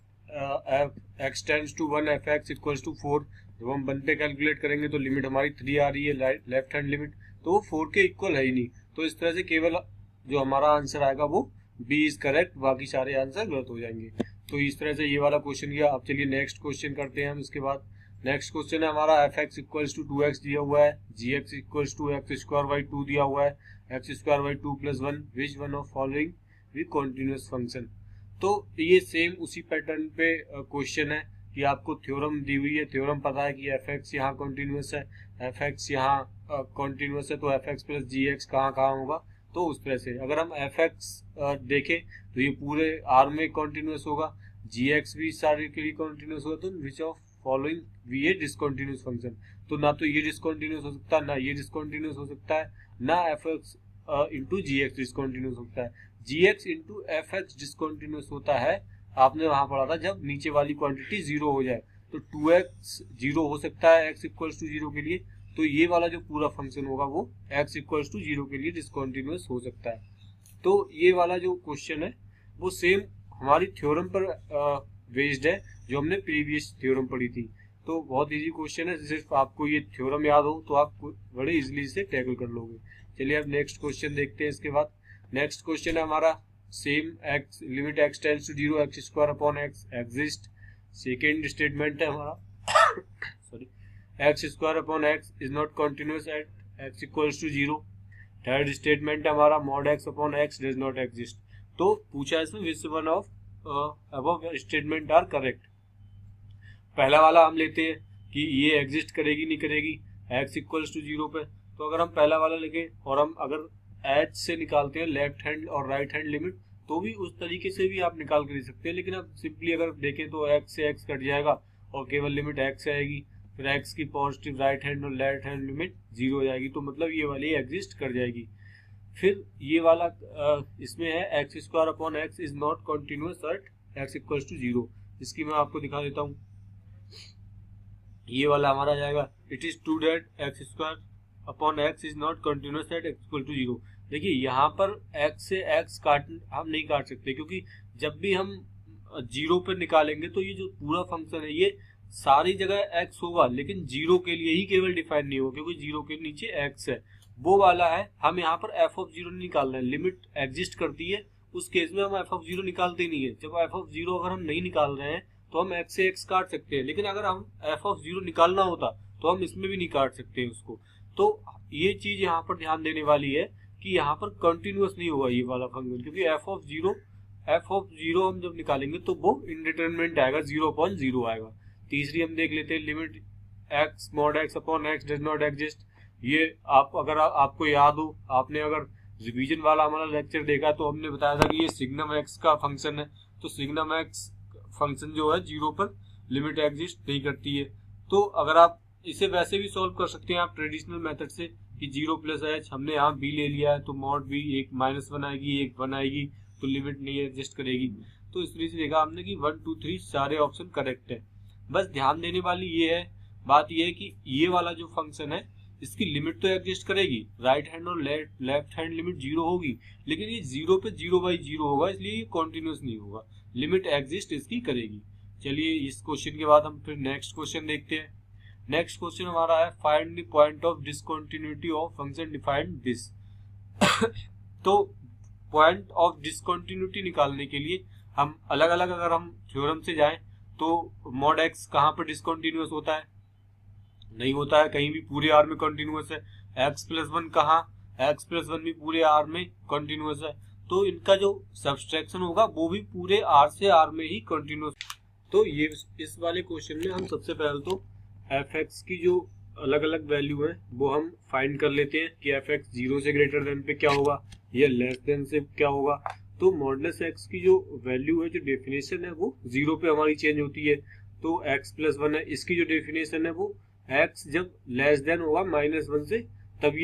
x tends to 1 fx equals to 4। जब हम 1 पे कैलकुलेट करेंगे तो लिमिट हमारी 3 आ रही है, लेफ्ट हैंड लिमिट, तो वो 4 के इक्वल है ही नहीं। तो इस तरह से केवल जो हमारा आंसर आएगा वो बी इज करेक्ट, बाकी सारे आंसर गलत हो जाएंगे। तो इस तरह से ये वाला क्वेश्चन गया। अब चलिए नेक्स्ट क्वेश्चन करते हैं हम। इसके बाद नेक्स्ट क्वेश्चन है हमारा fx इक्वल्स टू 2x दिया हुआ है, gx equals to x square by 2 दिया हुआ है, x square by 2 plus 1, which one of following भी कॉन्टिन्यूअस फंक्शन। तो ये सेम उसी पैटर्न पे क्वेश्चन है कि आपको थ्योरम दी हुई है, थ्योरम पता है कि fx यहाँ कॉन्टिन्यूअस है, fx यहाँ कॉन्टिन्यूअस है, तो fx प्लस gx कहाँ कहाँ होगा। तो उस तरह से अगर हम fx देखें तो ये पूरे r में कॉन्टिन्यूअस होगा, gx भी सारे के लिए कॉन्टिन्यूअस होगा, तो विच ऑफ फॉलोइंग भी ये डिसकॉन्टिन्यूअस फंक्शन। तो ना तो ये डिसकॉन्टिन्यूअस हो सकता है, ना ये डिसकॉन्टिन्यूअस हो सकता है, ना fx इंटू gx डिसकॉन्टिन्यूअस होता है। gx इंटू fx डिसकॉन्टिन्यूअस होता है, आपने वहां पढ़ा था, जब नीचे वाली क्वांटिटी 0 हो जाए। तो 2x 0 हो सकता है x इक्वल्स टू 0 के लिए, तो ये वाला जो पूरा फंक्शन होगा वो x इक्वल्स टू 0 के लिए डिसकॉन्टिन्यूअस हो सकता है। तो ये वाला जो क्वेश्चन है वो सेम हमारी थ्योरम पर बेस्ड है जो हमने प्रीवियस थ्योरम पढ़ी थी। तो बहुत इजी क्वेश्चन है, सिर्फ आपको ये थ्योरम याद हो तो आप बड़े इजीली से टैकल कर लोगे। चलिए अब नेक्स्ट क्वेश्चन देखते हैं। इसके बाद नेक्स्ट क्वेश्चन है हमारा same x limit x tends to 0 x square upon x exist. Second statement है हमारा sorry x square upon x is not continuous at x equals to 0। Third statement है हमारा mod x upon x does not exist. तो पूछा इसमें which one of above statement are correct. पहला वाला हम लेते हैं कि ये एग्जिस्ट करेगी नहीं करेगी x इक्वल्स टू 0 पे। तो अगर हम पहला वाला लेंगे और हम अगर h से निकालते हैं लेफ्ट हैंड और राइट हैंड लिमिट, तो भी उस तरीके से भी आप निकाल कर सकते हैं, लेकिन अब सिंपली अगर देखें तो x से x कट जाएगा और केवल लिमिट x आएगी, फिर x की पॉजिटिव राइट हैंड और लेफ्ट हैंड लिमिट 0 हो जाएगी, तो मतलब ये वाली एग्जिस्ट कर जाएगी। फिर ये वाला इसमें है x square upon x is not continuous at x equals to 0। इसकी मैं आपको दिखा देता हूँ, ये वाला हमारा जाएगा it is true that x square upon x is not continuous at x equal to 0। देखिए यहाँ पर x से x हम नहीं काट सकते, क्योंकि जब भी हम 0 पर निकालेंगे तो ये जो पूरा फंक्शन है ये सारी जगह x होगा, लेकिन 0 के लिए ही केवल डिफाइन नहीं होगा, क्योंकि 0 के नीचे x है, वो वाला है। हम यहाँ पर f ऑफ 0 नहीं निकाल रहे हैं, लिमिट एग्जिस्ट करती है उस केस में हम f ऑफ 0 निकालते ही नहीं है। जब f ऑफ 0 अगर हम नहीं निकाल रहे हैं तो हम x से x काट सकते हैं, लेकिन अगर हम f ऑफ 0 निकालना होता तो हम इसमें भी नहीं काट सकते हैं उसको। तो ये चीज यहाँ पर ध्यान देने वाली है कि यहाँ पर कंटिन्यूअस नहीं होगा ये वाला फंक्शन, क्योंकि f ऑफ 0 हम जब निकालेंगे तो वो इंडिटरमिनेट आएगा, 0/0 आएगा। तीसरी हम देख लेते हैं, limit x mod x upon x does not exist. ये अगर आपको याद हो, आपने अगर रिवीजन वाला हमारा लेक्चर देखा तो हमने बताया था कि ये सिग्नम x का फंक्शन है। तो सिग्नम x फंक्शन जो है 0 पर लिमिट एग्जिस्ट नहीं करती है। तो अगर आप इसे वैसे भी सॉल्व कर सकते हैं आप ट्रेडिशनल मेथड से कि 0 प्लस h, हमने यहाँ b ले लिया है तो मॉड b एक -1 आएगी, एक 1 आएगी, तो लिमिट नहीं एग्जिस्ट करेगी। तो इस तरीके से देखा हमने कि 1 2 3 सारे ऑप्शन करेक्ट है। बस ध्यान देने वाली ये है बात, ये है कि ये वाला जो फंक्शन है इसकी लिमिट तो एग्जिस्ट करेगी, राइट हैंड और लेफ्ट हैंड लिमिट 0 होगी, लेकिन ये 0 पे 0/0 होगा, इसलिए ये कॉन्टिन्यूअस नहीं होगा, लिमिट एग्जिस्ट इसकी करेगी। चलिए इस क्वेश्चन के बाद हम फिर नेक्स्ट क्वेश्चन देखते हैं। नेक्स्ट क्वेश्चन हमारा है find the point of discontinuity of function defined this. तो पॉइंट ऑफ डिसकंटिन्यूटी निकालने के लिए हम अलग अलग, अगर हम थ्योरम से जाएं तो मॉड x कहाँ पर डिसकंटिन्यूअस होता है, नहीं होता है, कहीं भी पूरे आर में कंटिन्यूअस है। x+1 कहाँ, x+1 भी पूरे आर में कंटिन्यूअस है, तो इनका जो सब्सट्रैक्शन होगा वो भी पूरे आर से आर में ही कंटिन्यूअस। तो ये इस वाले क्वेश्चन में हम सबसे पहले तो fx की जो अलग अलग वैल्यू है वो हम फाइंड कर लेते हैं कि एफ एक्स 0 से ग्रेटर देन पे क्या होगा या लेस देन से क्या होगा। तो मॉडुलस एक्स की जो वैल्यू है, जो डेफिनेशन है, वो 0 पे हमारी चेंज होती है। तो x + 1 है, इसकी जो डेफिनेशन है वो x जब लेस देन होगा -1 से तब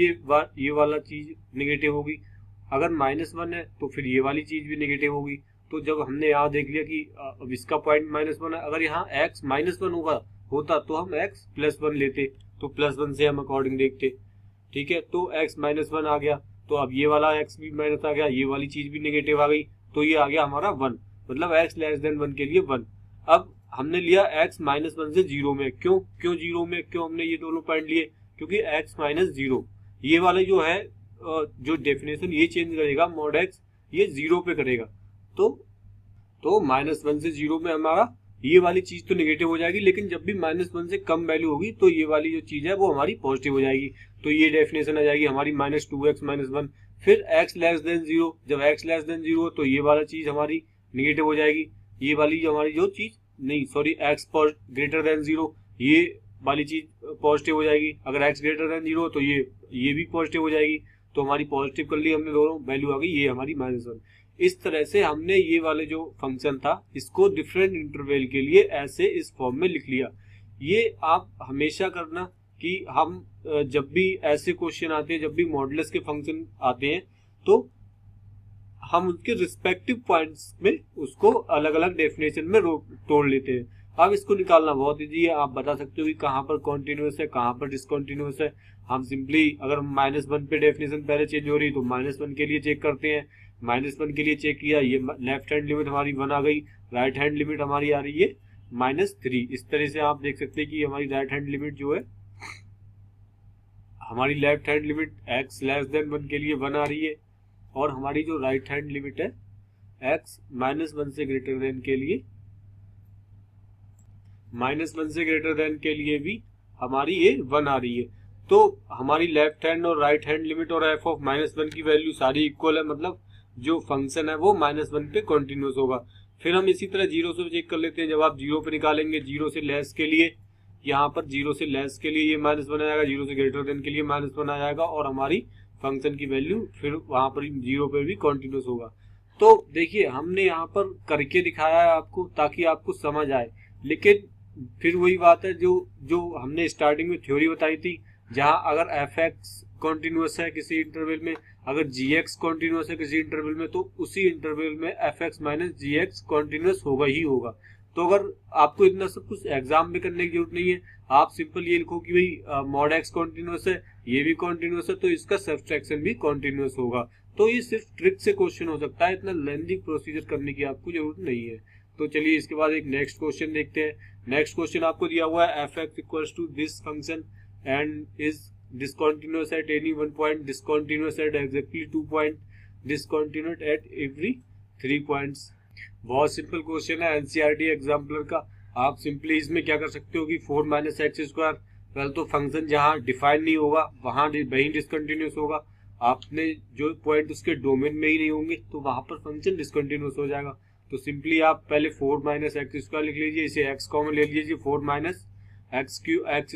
ये वाला चीज निगेटिव होगी। अगर -1 है तो फिर ये वाली चीज भी निगेटिव होगी। तो जब हमने यहाँ देख लिया कि अब इसका पॉइंट -1 है, अगर यहाँ x -1 होता तो हम x + 1 लेते, तो +1 से हम अकॉर्डिंग देखते। ठीक है, तो x -1 आ गया, तो अब ये वाला x भी माइनस आ गया, ये वाली चीज भी नेगेटिव आ गई, तो ये आ गया हमारा 1, मतलब x लेस देन 1 के लिए 1। अब हमने लिया x -1 से 0 में। क्यों 0 में, क्यों हमने ये दोनों पॉइंट लिए? क्योंकि x -0 ये वाला जो है, जो डेफिनेशन ये चेंज करेगा, mod x ये 0 पे करेगा। तो -1 से 0 में हमारा ये वाली चीज तो नेगेटिव हो जाएगी, लेकिन जब भी -1 से कम वैल्यू होगी तो ये वाली जो चीज है वो हमारी पॉजिटिव हो जाएगी। तो ये डेफिनेशन आ जाएगी हमारी -2x - 1। फिर x लेस देन 0, जब x लेस देन 0 तो ये वाला चीज हमारी नेगेटिव हो जाएगी। ये वाली हमारी जो चीज नहीं, सॉरी, x ग्रेटर देन 0 ये वाली चीज पॉजिटिव हो जाएगी। अगर x ग्रेटर देन 0 तो ये भी पॉजिटिव हो जाएगी। तो हमारी पॉजिटिव कर ली हमने, दोनों वैल्यू आ गई, ये हमारी -1। इस तरह से हमने ये वाले जो फंक्शन था इसको डिफरेंट इंटरवल के लिए ऐसे इस फॉर्म में लिख लिया। ये आप हमेशा करना कि हम जब भी ऐसे क्वेश्चन आते हैं, जब भी मॉडुलस के फंक्शन आते हैं, तो हम उनके रिस्पेक्टिव पॉइंट्स में उसको अलग अलग डेफिनेशन में तोड़ लेते हैं। अब इसको निकालना बहुत इजी है। आप बता सकते हो कि कहाँ पर कॉन्टिन्यूअस है, कहाँ पर डिसकॉन्टिन्यूअस है। हम सिंपली, अगर -1 पे डेफिनेशन पहले चेंज हो रही तो -1 के लिए चेक करते हैं। -1 के लिए चेक किया, ये लेफ्ट हैंड लिमिट हमारी 1 आ गई, राइट हैंड लिमिट हमारी आ रही है -3। इस तरह से आप देख सकते हैं कि हमारी राइट हैंड लिमिट जो है, हमारी left hand limit x less than 1 के लिए 1 आ रही है, और हमारी जो राइट हैंड लिमिट है x -1 से ग्रेटर देन के लिए, -1 से ग्रेटर देन के लिए भी हमारी ये 1 आ रही है। तो हमारी लेफ्ट हैंड और राइट हैंड लिमिट और f ऑफ -1 की वैल्यू सारी इक्वल है, मतलब जो फंक्शन है वो -1 पे कॉन्टिन्यूस होगा। फिर हम इसी तरह 0 से चेक कर लेते हैं। जब आप 0 पे निकालेंगे, 0 से लेस के लिए, यहाँ पर 0 से लेस के लिए ये -1 आ जाएगा, 0 से ग्रेटर देन के लिए -1 आ जाएगा, और हमारी फंक्शन की वैल्यू फिर वहां पर 0 पे भी कॉन्टिन्यूस होगा। तो देखिए, हमने यहाँ पर करके दिखाया है आपको ताकि आपको समझ आए, लेकिन फिर वही बात है जो हमने स्टार्टिंग में थ्योरी बताई थी, जहां अगर एफ एक्स कॉन्टिन्यूअस है किसी इंटरवल में, अगर जी एक्स कॉन्टिन्यूअस है किसी इंटरवल में, तो उसी इंटरवल में एफ एक्स माइनस जी एक्स कॉन्टिन्यूअस होगा ही होगा। तो अगर आपको इतना सब कुछ एग्जाम में करने की जरूरत नहीं है, आप सिंपल ये लिखो कि भाई मॉड एक्स कॉन्टिन्यूअस है, ये भी कॉन्टिन्यूअस है, तो इसका सब्सट्रैक्शन भी कॉन्टिन्यूअस होगा। तो ये सिर्फ ट्रिक से क्वेश्चन हो सकता है, इतना लेंथी प्रोसीजर करने की आपको जरूरत नहीं है। तो चलिए इसके बाद एक नेक्स्ट क्वेश्चन देखते हैं। नेक्स्ट क्वेश्चन आपको दिया हुआ है f x equals to this function and is discontinuous at any one point, discontinuous at exactly 2 point, discontinuous at every 3 points। बहुत सिंपल क्वेश्चन है, एनसीईआरटी एग्जाम्पलर का। आप सिंपली इसमें क्या कर सकते हो कि 4 माइनस एक्स स्क्वायर, पहले तो फंक्शन जहां डिफाइन नहीं होगा वहां वही डिसकंटिन्यूस होगा। आपने जो पॉइंट उसके डोमेन में ही नहीं होंगे तो वहां पर फंक्शन डिसकंटिन्यूस हो जाएगा। तो सिंपली आप पहले 4 माइनस एक्स स्क्वायर लिख लीजिए, इसे एक्स कॉमन ले लीजिए, 4 माइनस एक्स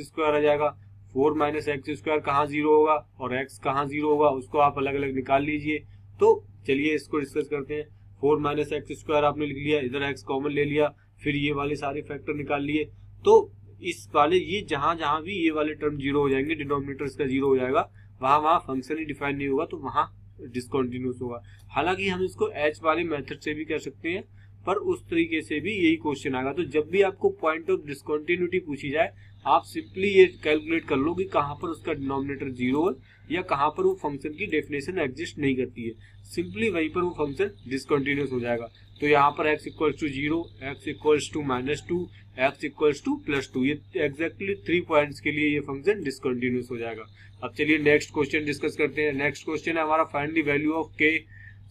स्क्वायर आ जाएगा। 4 माइनस एक्स स्क्वायर कहाँ 0 होगा और x कहाँ 0 होगा, उसको आप अलग अलग निकाल लीजिए। तो चलिए इसको डिस्कस करते हैं। 4 माइनस एक्स स्क्वायर आपने लिख लिया, इधर x कॉमन ले लिया, फिर ये वाले सारे फैक्टर निकाल लिए। तो इस वाले ये जहां भी ये वाले टर्म 0 हो जाएंगे, डिनोमिनेटर इसका 0 हो जाएगा, वहां फंक्शन ही डिफाइन नहीं होगा, तो वहां डिसकंटिन्यूस होगा। हालांकि हम इसको h वाले मेथड से भी कर सकते हैं, पर उस तरीके से भी यही क्वेश्चन आएगा। तो जब भी आपको पॉइंट ऑफ डिसकंटिन्यूटी पूछी जाए, आप सिंपली ये कैलकुलेट कर लो कि कहां पर उसका डिनोमिनेटर 0 है या कहां पर वो फंक्शन की डेफिनेशन एग्जिस्ट नहीं करती है। सिंपली वहीं पर वो फंक्शन डिसकंटिन्यूस हो जाएगा। तो यहाँ पर x equals to 0, x equals to -2, x equals to +2, ये एग्जैक्टली 3 पॉइंट्स के लिए ये फंक्शन डिसकंटिन्यूस हो जाएगा। अब चलिए नेक्स्ट क्वेश्चन डिस्कस करते हैं। नेक्स्ट क्वेश्चन है हमारा, find the value of k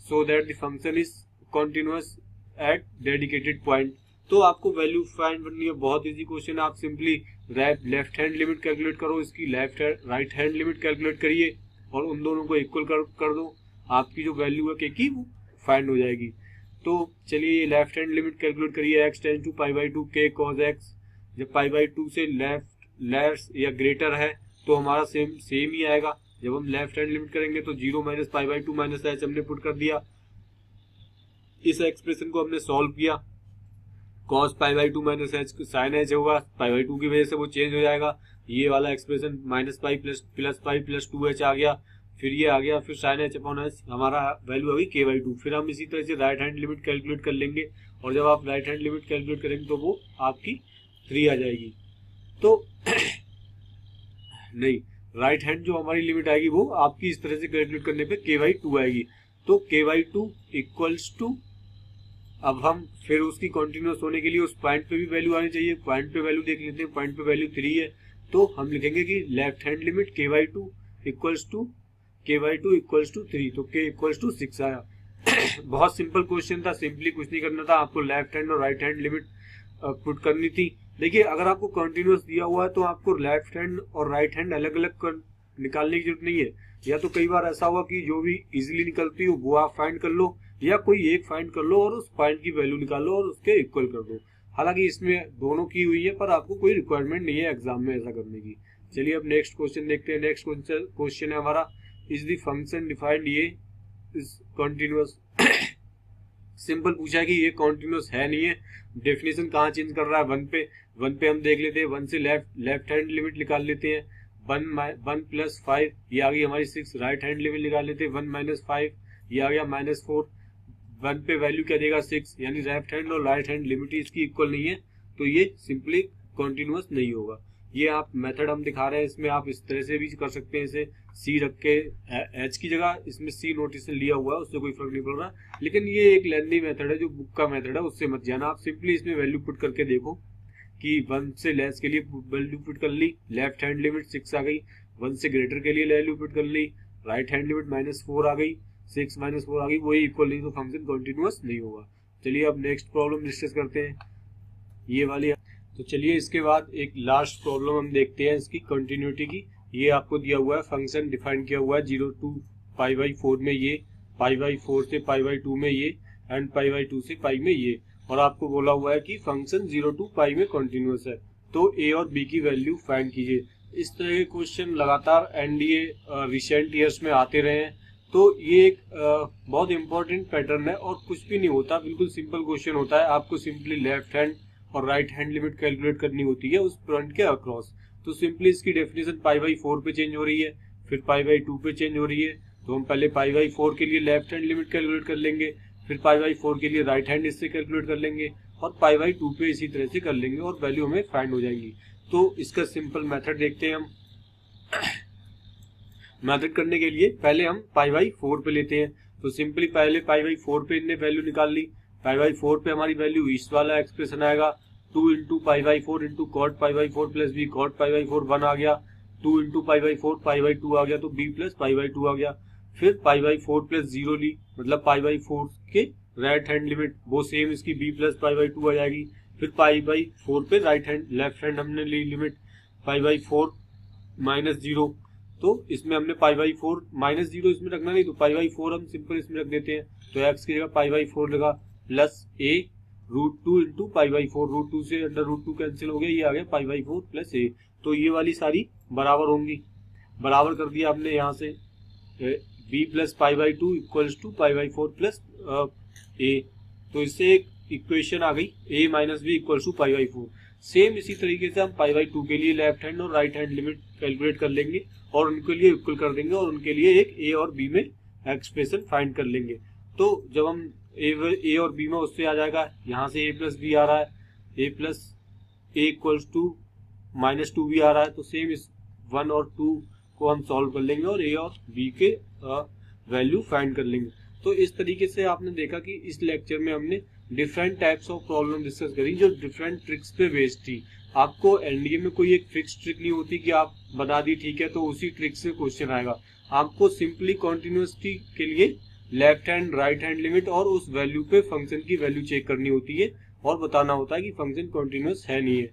so that the function is continuous at dedicated point. तो आपको वैल्यू फाइंड करनी है, बहुत इजी क्वेश्चन। आप simply left hand limit calculate करो, इसकी राइट हैंड लिमिट कैलकुलेट करिए और उन दोनों को इक्वल कर दो, आपकी जो वैल्यू है k की वो फाइंड हो जाएगी। तो चलिए लेफ्ट हैंड लिमिट कैलकुलेट करिए, x tends to π/2 k cos x। जब π/2 से लेफ्ट लेस या ग्रेटर है तो हमारा सेम ही आएगा। जब हम लेफ्ट हैंड लिमिट करेंगे तो 0 minus pi by 2 minus h हमने पुट कर दिया। इस एक्सप्रेशन को हमने सॉल्व किया, cos pi by 2 minus h sine h होगा, पाई बाई 2 की वजह से वो चेंज हो जाएगा। ये वाला expression minus pi plus pi plus 2h आ गया, फिर ये आ गया, फिर साइन एच अपॉन एच हमारा वैल्यू आ गई के बाई 2। फिर हम इसी तरह से राइट हैंड लिमिट कैलकुलेट कर लेंगे, और जब आप राइट हैंड लिमिट कैलकुलेट करेंगे तो वो आपकी 3 आ जाएगी। तो नहीं, राइट हैंड जो हमारी लिमिट आएगी वो आपकी इस तरह से कैलकुलेट करने पे के बाई 2 आएगी। तो के बाई 2 इक्वल्स टू, अब हम फिर उसकी कंटिन्यूअस होने के लिए उस पॉइंट पे भी वैल्यू आनी चाहिए। पॉइंट पे वैल्यू देख लेते हैं, पॉइंट पे वैल्यू 3 है, तो हम लिखेंगे कि लेफ्ट हैंड लिमिट के बाई 2 इक्वल्स टू 3, तो के इक्वल्स टू 6 आया। बहुत सिंपल क्वेश्चन था, सिंपली कुछ नहीं करना था, आपको लेफ्ट हैंड और राइट हैंड लिमिट पुट करनी थी। देखिए, अगर आपको कंटिन्यूअस दिया हुआ है तो आपको लेफ्ट हैंड और राइट हैंड अलग अलग निकालने की जरूरत नहीं है। या तो कई बार ऐसा हुआ कि जो भी इजीली निकलती हो वो आप फाइंड कर लो, या कोई एक फाइंड कर लो और उस पॉइंट की वैल्यू निकालो और उसके इक्वल कर दो। हालांकि इसमें दोनों की हुई है, पर आपको कोई रिक्वायरमेंट नहीं है एग्जाम में ऐसा करने की। चलिए अब नेक्स्ट क्वेश्चन देखते हैं। नेक्स्ट क्वेश्चन है हमारा, इज द फंक्शन डिफाइंड ये इज कंटिन्यूअस। सिंपल पूछा है कि ये कंटिन्यूअस है नहीं है। डेफिनेशन कहाँ चेंज कर रहा है, 1 पे हम देख लेते हैं। 1 से लेफ्ट हैंड लिमिट निकाल लेते हैं, 1 प्लस 5 ये आ गई हमारी 6। राइट हैंड लिमिट निकाल लेते हैं, 1 माइनस 5 ये आ गया -4। 1 पे वैल्यू क्या देगा 6, यानी लेफ्ट हैंड और राइट हैंड लिमिट इसकी इक्वल नहीं है, तो ये सिंपली कंटिन्यूअस नहीं होगा। ये आप मेथड हम दिखा रहे हैं, इसमें आप इस तरह से भी कर सकते हैं, इसे सी रख के एच की जगह इसमें सी नोटेशन लिया हुआ है, उससे कोई फर्क नहीं पड़ रहा। लेकिन ये एक लेंथी मेथड है, जो बुक का मेथड है उससे मत जाना। आप सिंपली इसमें वैल्यू पुट करके देखो कि 1 से लेस के लिए वैल्यू पुट कर ली, लेफ्ट हैंड लिमिट 6 आ गई। 1 से ग्रेटर के लिए वैल्यू पुट कर ली, राइट हैंड लिमिट -4 आ गई, 6 -4 आ गई, वही इक्वल नहीं, तो फंक्शन कंटिन्यूअस नहीं होगा। चलिए अब नेक्स्ट प्रॉब्लम डिस्कस करते हैं, ये वाली। तो चलिए इसके बाद एक लास्ट प्रॉब्लम हम देखते हैं इसकी कंटिन्यूटी की। ये आपको दिया हुआ है, फंक्शन डिफाइन किया हुआ है 0 to π/4 में ये, π/4 से π/2 में ये, एंड π/2 से π में ये, और आपको बोला हुआ है कि फंक्शन 0 to π में कंटिन्यूअस है। तो ए और बी की वैल्यू फाइंड कीजिए। इस तरह के क्वेश्चन लगातार एनडीए रिसेंट ईयर्स में आते रहे हैं, तो ये एक बहुत इंपॉर्टेंट पैटर्न है और कुछ भी नहीं होता, बिल्कुल सिंपल क्वेश्चन होता है। आपको सिंपली लेफ्ट हैंड और राइट हैंड लिमिट कैलकुलेट करनी होती है उस पॉइंट के अक्रॉस। तो सिंपली इसकी डेफिनेशन π/4 पे चेंज हो रही है, फिर π/2 पे चेंज हो रही है। तो हम पहले π/4 के लिए लेफ्ट हैंड लिमिट कैलकुलेट कर लेंगे, फिर π/4 के लिए राइट हैंड इससे कैलकुलेट कर लेंगे, और π/2 पे इसी तरह से कर लेंगे, और वैल्यू हमें फाइंड हो जाएंगी। तो इसका सिंपल मेथड देखते हैं हम। मेथड करने के लिए पहले हम π/4 पे लेते हैं। तो सिंपली पहले π/4 पे इनने वैल्यू निकाल ली। π/4 पे हमारी वैल्यू इस वाला एक्सप्रेशन आएगा, 2 × π/4 × cot π/4 प्लस b cot π/4 1 आ गया, 2 × π/4 π/2 आ गया, तो b प्लस π/2 आ गया। फिर π/4 प्लस 0 ली, मतलब π/4 के राइट हैंड लिमिट वो सेम इसकी b प्लस π/2 आ जाएगी। फिर π/4 पे राइट हैंड लेफ्ट हैंड हमने ली लिमिट π/4 -0, तो इसमें हमने π/4 -0 इसमें रखना नहीं, तो π/4 हम सिंपल इसमें रख देते हैं। तो x की जगह π/4 लगा, प्लस a √2 × π/4, √2 से √2 कैंसिल हो गया, ये आ गया π/4 प्लस a। तो ये वाली सारी बराबर होंगी, बराबर कर दिया हमने यहाँ से। b plus π/2 equals to π/4 plus a, तो इससे एक इक्वेशन आ गई a minus b equals to π/4। Same इसी तरीके से हम π/2 के लिए लेफ्ट हैंड और राइट हैंड लिमिट कैलकुलेट कर लेंगे और उनके लिए इक्वल कर देंगे, और उनके लिए एक a और b में एक्सप्रेशन फाइंड कर लेंगे। तो जब हम ए और बी में उससे आ जाएगा, यहाँ से a प्लस बी आ रहा है, a plus a equals to -2 भी आ रहा है, तो सेम इस 1 और 2 को हम सॉल्व कर लेंगे और a और b के वैल्यू फाइंड कर लेंगे। तो इस तरीके से आपने देखा कि इस लेक्चर में हमने different types of problem discuss करी जो डिफरेंट ट्रिक्स पे बेस्ड थी। आपको एनडीए में कोई एक फिक्स ट्रिक नहीं होती कि आप बना दी ठीक है तो उसी ट्रिक से क्वेश्चन आएगा। आपको सिंपली कॉन्टिन्यूअसटी के लिए left hand right hand limit और उस वैल्यू पे फंक्शन की वैल्यू चेक करनी होती है और बताना होता है कि फंक्शन कॉन्टिन्यूअस है नहीं है।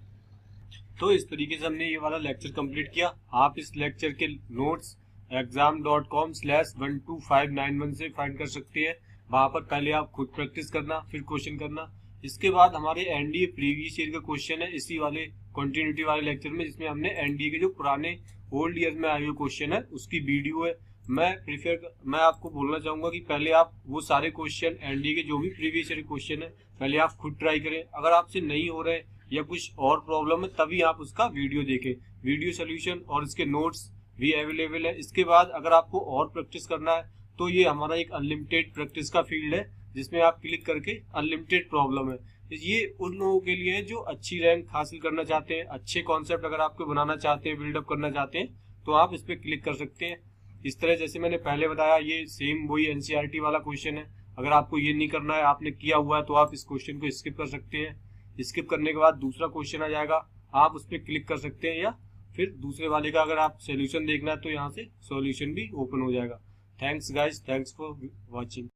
तो इस तरीके से हमने ये वाला लेक्चर कंप्लीट किया। आप इस लेक्चर के नोट्स exam.com/12591 से फाइंड कर सकते हैं। वहां पर पहले आप खुद प्रैक्टिस करना, फिर क्वेश्चन करना। इसके बाद हमारे एनडीए प्रीवियस ईयर का क्वेश्चन है, इसी वाले कंटिन्यूटी वाले लेक्चर में, जिसमें हमने एनडीए के जो पुराने ओल्ड ईयर में आए हुए क्वेश्चन है उसकी वीडियो है। मैं आपको बोलना चाहूंगा कि पहले आप वो सारे क्वेश्चन एनडीए के जो भी प्रीवियस ईयर क्वेश्चन है पहले आप खुद ट्राई करें। अगर आपसे नहीं हो रहे या कुछ और प्रॉब्लम है तभी आप उसका वीडियो देखें। वीडियो सोल्यूशन और इसके नोट्स भी अवेलेबल है। इसके बाद अगर आपको और प्रैक्टिस करना है तो ये हमारा एक अनलिमिटेड प्रैक्टिस का फील्ड है, जिसमें आप क्लिक करके अनलिमिटेड प्रॉब्लम है। ये उन लोगों के लिए है जो अच्छी रैंक हासिल करना चाहते हैं, अच्छे कॉन्सेप्ट अगर आपको बनाना चाहते हैं, बिल्डअप करना चाहते हैं, तो आप इस पे क्लिक कर सकते हैं। इस तरह जैसे मैंने पहले बताया, ये सेम वही एनसीईआरटी वाला क्वेश्चन है। अगर आपको ये नहीं करना है, आपने किया हुआ है, तो आप इस क्वेश्चन को स्किप कर सकते हैं। स्किप करने के बाद दूसरा क्वेश्चन आ जाएगा, आप उस पर क्लिक कर सकते हैं, या फिर दूसरे वाले का अगर आप सोल्यूशन देखना है तो यहाँ से सोल्यूशन भी ओपन हो जाएगा। Thanks guys, thanks for watching.